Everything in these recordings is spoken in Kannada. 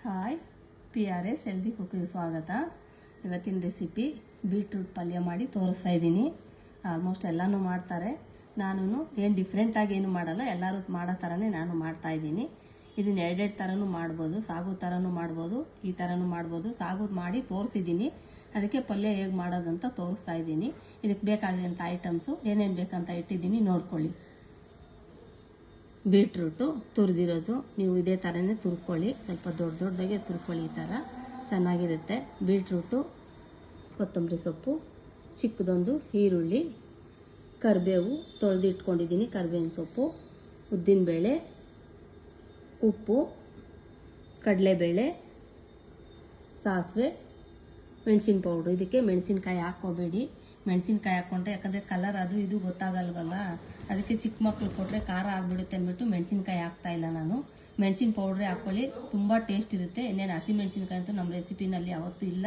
ಹಾಯ್, PRS ಹೆಲ್ದಿ ಕುಕಿಂಗ್ ಸ್ವಾಗತ. ಇವತ್ತಿನ ರೆಸಿಪಿ ಬೀಟ್ರೂಟ್ ಪಲ್ಯ ಮಾಡಿ ತೋರಿಸ್ತಾ ಇದ್ದೀನಿ. ಆಲ್ಮೋಸ್ಟ್ ಎಲ್ಲನೂ ಮಾಡ್ತಾರೆ. ನಾನು ಏನು ಡಿಫ್ರೆಂಟಾಗಿ ಏನು ಮಾಡಲ್ಲ, ಎಲ್ಲರೂ ಮಾಡೋ ಥರನೇ ನಾನು ಮಾಡ್ತಾ ಇದ್ದೀನಿ. ಇದನ್ನ ಎರಡೆರಡು ಥರನೂ ಮಾಡ್ಬೋದು, ಸಾಗು ಥರನೂ ಮಾಡ್ಬೋದು, ಈ ಥರನೂ ಮಾಡ್ಬೋದು. ಸಾಗು ಮಾಡಿ ತೋರಿಸಿದ್ದೀನಿ, ಅದಕ್ಕೆ ಪಲ್ಯ ಹೇಗೆ ಮಾಡೋದಂತ ತೋರಿಸ್ತಾ ಇದ್ದೀನಿ. ಇದಕ್ಕೆ ಬೇಕಾಗಿರೋಂಥ ಐಟಮ್ಸು ಏನೇನು ಬೇಕಂತ ಇಟ್ಟಿದ್ದೀನಿ, ನೋಡ್ಕೊಳ್ಳಿ. ಬೀಟ್ರೂಟು ತುರಿದಿರೋದು, ನೀವು ಇದೇ ಥರನೇ ತುರ್ಕೊಳ್ಳಿ, ಸ್ವಲ್ಪ ದೊಡ್ಡ ದೊಡ್ಡದಾಗೆ ತುರ್ಕೊಳ್ಳಿ, ಈ ಥರ ಚೆನ್ನಾಗಿರುತ್ತೆ. ಬೀಟ್ರೂಟು, ಕೊತ್ತಂಬರಿ ಸೊಪ್ಪು, ಚಿಕ್ಕದೊಂದು ಈರುಳ್ಳಿ, ಕರಿಬೇವು ತೊಳೆದಿಟ್ಕೊಂಡಿದ್ದೀನಿ, ಕರಿಬೇವಿನ ಸೊಪ್ಪು, ಉದ್ದಿನಬೇಳೆ, ಉಪ್ಪು, ಕಡಲೆಬೇಳೆ, ಸಾಸಿವೆ, ಮೆಣಸಿನ ಪೌಡ್ರು. ಇದಕ್ಕೆ ಮೆಣಸಿನ್ಕಾಯಿ ಹಾಕ್ಕೋಬೇಡಿ, ಮೆಣಸಿನ್ಕಾಯಿ ಹಾಕ್ಕೊಂಡ್ರೆ ಯಾಕಂದರೆ ಕಲರ್ ಅದು ಇದು ಗೊತ್ತಾಗಲ್ವಲ್ಲ, ಅದಕ್ಕೆ ಚಿಕ್ಕ ಮಕ್ಳು ಕೊಟ್ಟರೆ ಖಾರ ಆಗಿಬಿಡುತ್ತೆ ಅಂದ್ಬಿಟ್ಟು ಮೆಣಸಿನ್ಕಾಯಿ ಹಾಕ್ತಾ ಇಲ್ಲ ನಾನು. ಮೆಣಸಿನ ಪೌಡ್ರೇ ಹಾಕ್ಕೊಳ್ಳಿ, ತುಂಬ ಟೇಸ್ಟ್ ಇರುತ್ತೆ. ಇನ್ನೇನು ಹಸಿ ಮೆಣಸಿನ್ಕಾಯಿ ಅಂತೂ ನಮ್ಮ ರೆಸಿಪಿನಲ್ಲಿ ಯಾವತ್ತೂ ಇಲ್ಲ,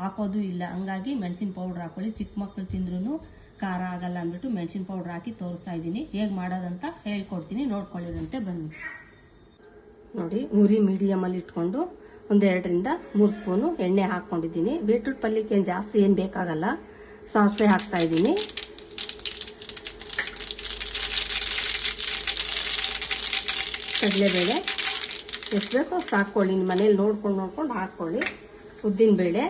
ಹಾಕೋದು ಇಲ್ಲ. ಹಂಗಾಗಿ ಮೆಣಸಿನ ಪೌಡ್ರ್ ಹಾಕ್ಕೊಳ್ಳಿ, ಚಿಕ್ಕ ಮಕ್ಳು ತಿಂದ್ರೂ ಖಾರ ಆಗಲ್ಲ ಅಂದ್ಬಿಟ್ಟು ಮೆಣಸಿನ ಪೌಡ್ರ್ ಹಾಕಿ ತೋರಿಸ್ತಾ ಇದ್ದೀನಿ. ಹೇಗೆ ಮಾಡೋದಂತ ಹೇಳ್ಕೊಡ್ತೀನಿ, ನೋಡ್ಕೊಳ್ಳಿರಂತೆ ಬನ್ನಿ. ನೋಡಿ, ಉರಿ ಮೀಡಿಯಮಲ್ಲಿ ಇಟ್ಕೊಂಡು ಒಂದು 2ರಿಂದ 3 ಸ್ಪೂನು ಎಣ್ಣೆ ಹಾಕ್ಕೊಂಡಿದ್ದೀನಿ. ಬೀಟ್ರೂಟ್ ಪಲ್ಯಕ್ಕೆ ಜಾಸ್ತಿ ಏನು ಬೇಕಾಗಲ್ಲ. ಸಾಸಿವೆ ಹಾಕ್ತಾ ಇದ್ದೀನಿ, ಕಡಲೆಬೇಳೆ ಎಷ್ಟು ಬೇಕೋ ಅಷ್ಟು ಹಾಕ್ಕೊಳ್ಳಿ, ನಿಮ್ಮ ಮನೇಲಿ ನೋಡ್ಕೊಂಡು ಹಾಕ್ಕೊಳ್ಳಿ. ಉದ್ದಿನಬೇಳೆ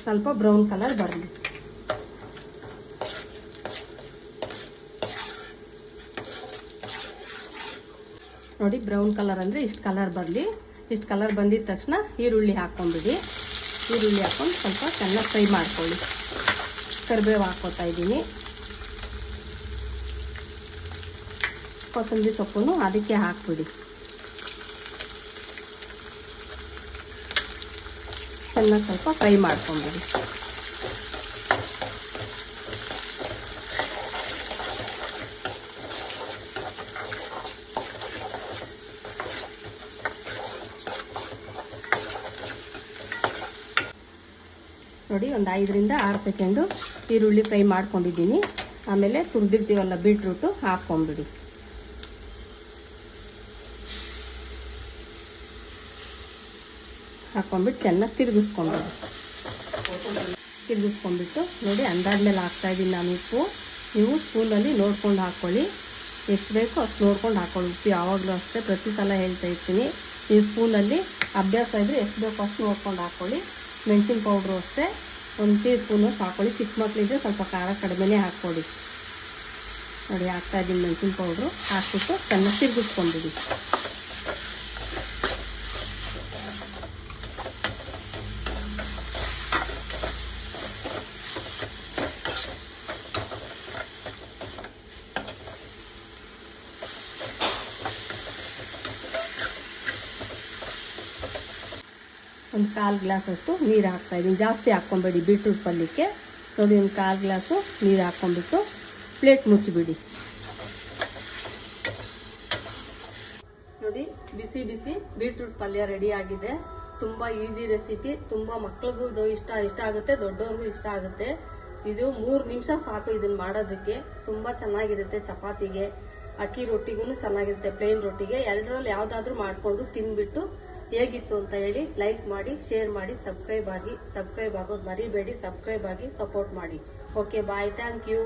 ಸ್ವಲ್ಪ ಬ್ರೌನ್ ಕಲರ್ ಬರಲಿ. ನೋಡಿ, ಬ್ರೌನ್ ಕಲರ್ ಅಂದರೆ ಇಷ್ಟು ಕಲರ್ ಬರಲಿ. ಇಷ್ಟು ಕಲರ್ ಬಂದಿದ ತಕ್ಷಣ ಈರುಳ್ಳಿ ಹಾಕ್ಕೊಂಡ್ಬಿಡಿ. ಈರುಳ್ಳಿ ಹಾಕ್ಕೊಂಡು ಸ್ವಲ್ಪ ಚೆನ್ನಾಗಿ ಫ್ರೈ ಮಾಡ್ಕೊಳ್ಳಿ. ಕರಿಬೇವು ಹಾಕ್ಕೊತಾ ಇದ್ದೀನಿ, ಕೊತ್ತಂಬರಿ ಸೊಪ್ಪನ್ನು ಅದಕ್ಕೆ ಹಾಕ್ಬಿಡಿ. ಚೆನ್ನಾಗಿ ಸ್ವಲ್ಪ ಫ್ರೈ ಮಾಡ್ಕೊಂಬಿಡಿ. ನೋಡಿ, ಒಂದು 5ರಿಂದ 6 ಸೆಕೆಂಡು ಈರುಳ್ಳಿ ಫ್ರೈ ಮಾಡ್ಕೊಂಡಿದ್ದೀನಿ. ಆಮೇಲೆ ತುರಿದಿರ್ತೀವಲ್ಲ ಬೀಟ್ರೂಟು ಹಾಕ್ಕೊಂಬಿಡಿ. ಹಾಕ್ಕೊಂಡ್ಬಿಟ್ಟು ಚೆನ್ನಾಗಿ ತಿರುಗಿಸ್ಕೊಂಡ್ಬಿಟ್ಟು ನೋಡಿ, ಅಂದಾದ್ಮೇಲೆ ಹಾಕ್ತಾ ಇದ್ದೀನಿ ನಾನು ಉಪ್ಪು. ನೀವು ಸ್ಪೂನಲ್ಲಿ ನೋಡ್ಕೊಂಡು ಹಾಕ್ಕೊಳ್ಳಿ, ಎಷ್ಟು ಬೇಕೋ ಅಷ್ಟು ನೋಡ್ಕೊಂಡು ಹಾಕ್ಕೊಳ್ಳಿ. ಉಪ್ಪು ಯಾವಾಗಲೂ ಅಷ್ಟೇ, ಪ್ರತಿ ಸಲ ಹೇಳ್ತಾ ಇರ್ತೀನಿ. ನೀವು ಸ್ಪೂನಲ್ಲಿ ಅಭ್ಯಾಸ ಇದ್ದರೆ ಎಷ್ಟು ಬೇಕೋ ಅಷ್ಟು ನೋಡ್ಕೊಂಡು ಹಾಕ್ಕೊಳ್ಳಿ. ಮೆಣಸಿನ ಪೌಡ್ರು ಅಷ್ಟೇ 1 ಟೀ ಸ್ಪೂನು ಹಾಕ್ಕೊಳ್ಳಿ. ಚಿಕ್ಕ ಮಕ್ಕಳಿದ್ರೆ ಸ್ವಲ್ಪ ಖಾರ ಕಡಿಮೆನೇ ಹಾಕ್ಕೊಳ್ಳಿ. ನೋಡಿ, ಹಾಕ್ತಾ ಇದ್ದೀನಿ ಮೆಣಸಿನ ಪೌಡ್ರು. ಹಾಕ್ಬಿಟ್ಟು ಚೆನ್ನಾಗಿ ತಿರುಗಿಸ್ಕೊಂಡ್ಬಿಡಿ. ಒಂದು 1/4 ಗ್ಲಾಸ್ ಅಷ್ಟು ನೀರು ಹಾಕ್ತಾ ಇದ್ದೀನಿ. ಜಾಸ್ತಿ ಹಾಕ್ಕೊಂಬೇಡಿ ಬೀಟ್ರೂಟ್ ಪಲ್ಯಕ್ಕೆ. ನೋಡಿ, ಒಂದು 1/4 ಗ್ಲಾಸು ನೀರು ಹಾಕ್ಕೊಂಡ್ಬಿಟ್ಟು ಪ್ಲೇಟ್ ಮುಚ್ಚಿಬಿಡಿ. ನೋಡಿ, ಬಿಸಿ ಬಿಸಿ ಬೀಟ್ರೂಟ್ ಪಲ್ಯ ರೆಡಿ ಆಗಿದೆ. ತುಂಬ ಈಸಿ ರೆಸಿಪಿ, ತುಂಬ ಮಕ್ಳಿಗೂ ಇದು ಇಷ್ಟ ಆಗುತ್ತೆ, ದೊಡ್ಡವ್ರಿಗೂ ಇಷ್ಟ ಆಗುತ್ತೆ. ಇದು 3 ನಿಮಿಷ ಸಾಕು ಇದನ್ನ ಮಾಡೋದಕ್ಕೆ. ತುಂಬ ಚೆನ್ನಾಗಿರುತ್ತೆ. ಚಪಾತಿಗೆ, ಅಕ್ಕಿ ರೊಟ್ಟಿಗೂ ಚೆನ್ನಾಗಿರುತ್ತೆ, ಪ್ಲೇನ್ ರೊಟ್ಟಿಗೆ. ಎರಡರಲ್ಲಿ ಯಾವುದಾದ್ರೂ ಮಾಡಿಕೊಂಡು ತಿನ್ಬಿಟ್ಟು ಹೇಗಿತ್ತು ಅಂತ ಹೇಳಿ ಲೈಕ್ ಮಾಡಿ, ಶೇರ್ ಮಾಡಿ, ಸಬ್ಸ್ಕ್ರೈಬ್ ಆಗೋದು ಮರಿಬೇಡಿ. ಸಬ್ಸ್ಕ್ರೈಬ್ ಆಗಿ ಸಪೋರ್ಟ್ ಮಾಡಿ. Okay, bye, thank you.